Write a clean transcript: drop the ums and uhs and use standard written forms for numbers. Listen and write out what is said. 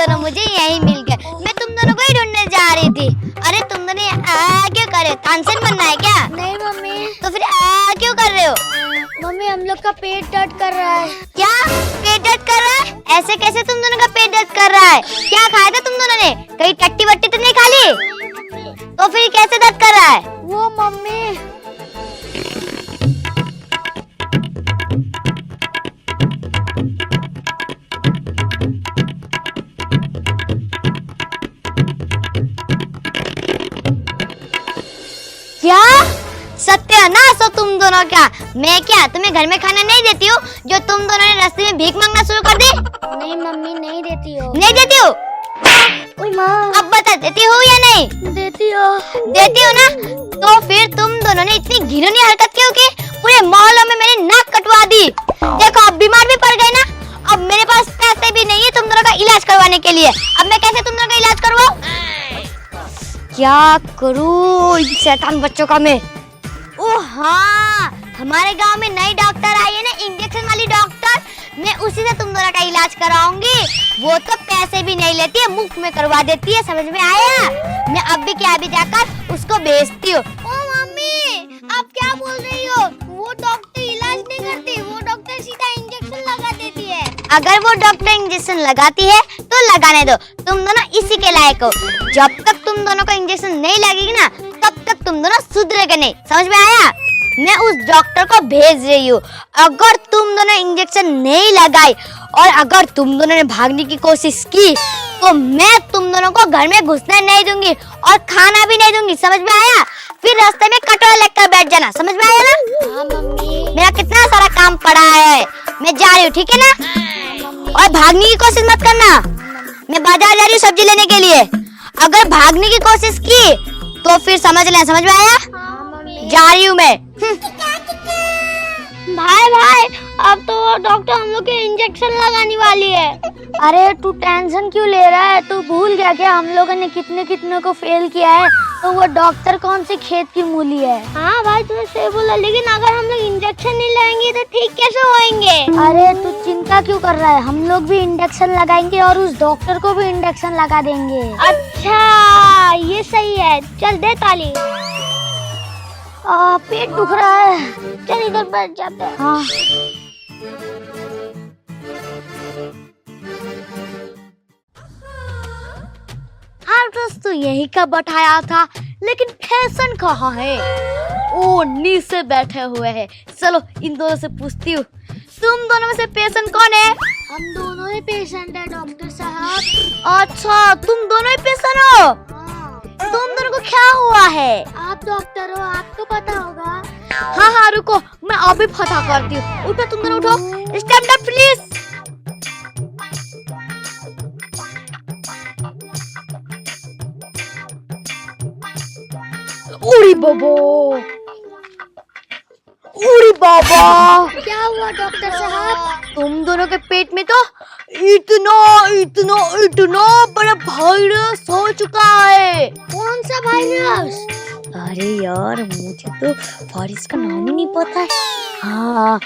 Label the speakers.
Speaker 1: दोनों मुझे यही मिल गए। मैं तुम दोनों को ही ढूंढने जा रही थी। अरे तुम दोनों क्यों कर रहे हो? तानसेन बनना है क्या?
Speaker 2: नहीं मम्मी।
Speaker 1: तो फिर क्यों कर रहे हो?
Speaker 2: मम्मी हम लोग का पेट दर्द कर रहा है।
Speaker 1: क्या पेट दर्द कर रहा है? ऐसे कैसे तुम दोनों का पेट दर्द कर रहा है? क्या खाया था तुम दोनों ने? कहीं टट्टी वट्टी तो नहीं खा ली? तो फिर कैसे दर्द कर रहा है?
Speaker 2: वो मम्मी
Speaker 1: क्या सत्यानाश हो तुम दोनों का। मैं क्या तुम्हें घर में खाना नहीं देती हूँ जो तुम दोनों ने रास्ते में भीख मांगना शुरू कर दी?
Speaker 2: नहीं मम्मी नहीं देती हो।
Speaker 1: नहीं देती हूँ?
Speaker 2: ओए माँ
Speaker 1: अब बता देती हूँ या नहीं?
Speaker 2: देती हो।
Speaker 1: देती हूँ ना? तो फिर तुम दोनों ने इतनी घिनौनी हरकत क्यों की? पूरे मोहल्ले में मेरी नाक कटवा दी। देखो अब बीमार भी पड़ गए ना। अब मेरे पास पैसे भी नहीं है तुम दोनों का इलाज करवाने के लिए। अब मैं कैसे तुम दोनों का इलाज करवाऊं? क्या करूं इन शैतान बच्चों का मैं। ओ हाँ, हमारे गांव में नई डॉक्टर आई है ना, इंजेक्शन वाली डॉक्टर। मैं उसी से तुम दोनों का इलाज कराऊंगी। वो तो पैसे भी नहीं लेती है, मुफ्त में करवा देती है। समझ में आया? मैं अब भी क्या भी जाकर उसको भेजती हूँ।
Speaker 2: ओ मम्मी आप क्या बोल रही हो? वो डॉक्टर इलाज नहीं करती, वो डॉक्टर सीधा इंजेक्शन लगा देती है।
Speaker 1: अगर वो डॉक्टर इंजेक्शन लगाती है तो लगाने दो। तुम दोनों इसी के लायक हो। जब तक तुम दोनों को इंजेक्शन नहीं लगेगी ना तब तक तुम दोनों सुधरेगे नहीं। समझ में आया? मैं उस डॉक्टर को भेज रही हूँ। अगर तुम दोनों इंजेक्शन नहीं लगाई और अगर तुम दोनों ने भागने की कोशिश की तो मैं तुम दोनों को घर में घुसने नहीं दूंगी और खाना भी नहीं दूंगी। समझ में आया? फिर रास्ते में कटोरा लेकर बैठ जाना। समझ में आया ना?
Speaker 2: हाँ मम्मी।
Speaker 1: मेरा कितना सारा काम पड़ा है, मैं जा रही हूँ, ठीक है ना? और भागने की कोशिश मत करना। मैं बाजार जा रही हूँ सब्जी लेने के लिए। अगर भागने की कोशिश की तो फिर समझ लेना। समझ में आया?
Speaker 2: हाँ मम्मी।
Speaker 1: जा रही हूँ मैं।
Speaker 2: भाई अब तो वो डॉक्टर हम लोग के इंजेक्शन लगाने वाली है। अरे तू टेंशन क्यों ले रहा है? तू भूल गया क्या हम लोगों ने कितने कितने को फेल किया है? तो वो डॉक्टर कौन से खेत की मूली है? हाँ भाई तूने सही बोला, लेकिन अगर हम लोग इंजेक्शन नहीं लगाएंगे तो ठीक कैसे होएंगे? अरे तू चिंता क्यों कर रहा है? हम लोग भी इंजेक्शन लगाएंगे और उस डॉक्टर को भी इंजेक्शन लगा देंगे। अच्छा ये सही है, चल दे ताली। पेट दुख रहा है, चल इधर बैठ जाते हैं। हाँ
Speaker 1: हाँ दोस्तों, यही का बैठाया था, लेकिन फैशन कहाँ है? ओ नीचे बैठे हुए हैं। चलो इन दोनों से पूछती हूँ, तुम दोनों में से पेशेंट कौन है?
Speaker 2: हम दोनों ही पेशेंट है डॉक्टर साहब।
Speaker 1: अच्छा तुम दोनों ही पेशेंट हो?
Speaker 2: हाँ।
Speaker 1: तुम दोनों को क्या हुआ है?
Speaker 2: आप डॉक्टर हो, आपको पता होगा।
Speaker 1: हाँ हाँ रुको, मैं अभी पता करती हूँ। उठो तुम दोनों, उठो, स्टैंड अप प्लीज। उरी बाबा, उरी बाबा,
Speaker 2: क्या हुआ डॉक्टर साहब?
Speaker 1: तुम दोनों के पेट में तो इतना इतना इतना बड़ा वायरस हो चुका है।
Speaker 2: कौन सा वायरस?
Speaker 1: अरे यार मुझे तो वायरस का नाम ही नहीं पता है। हाँ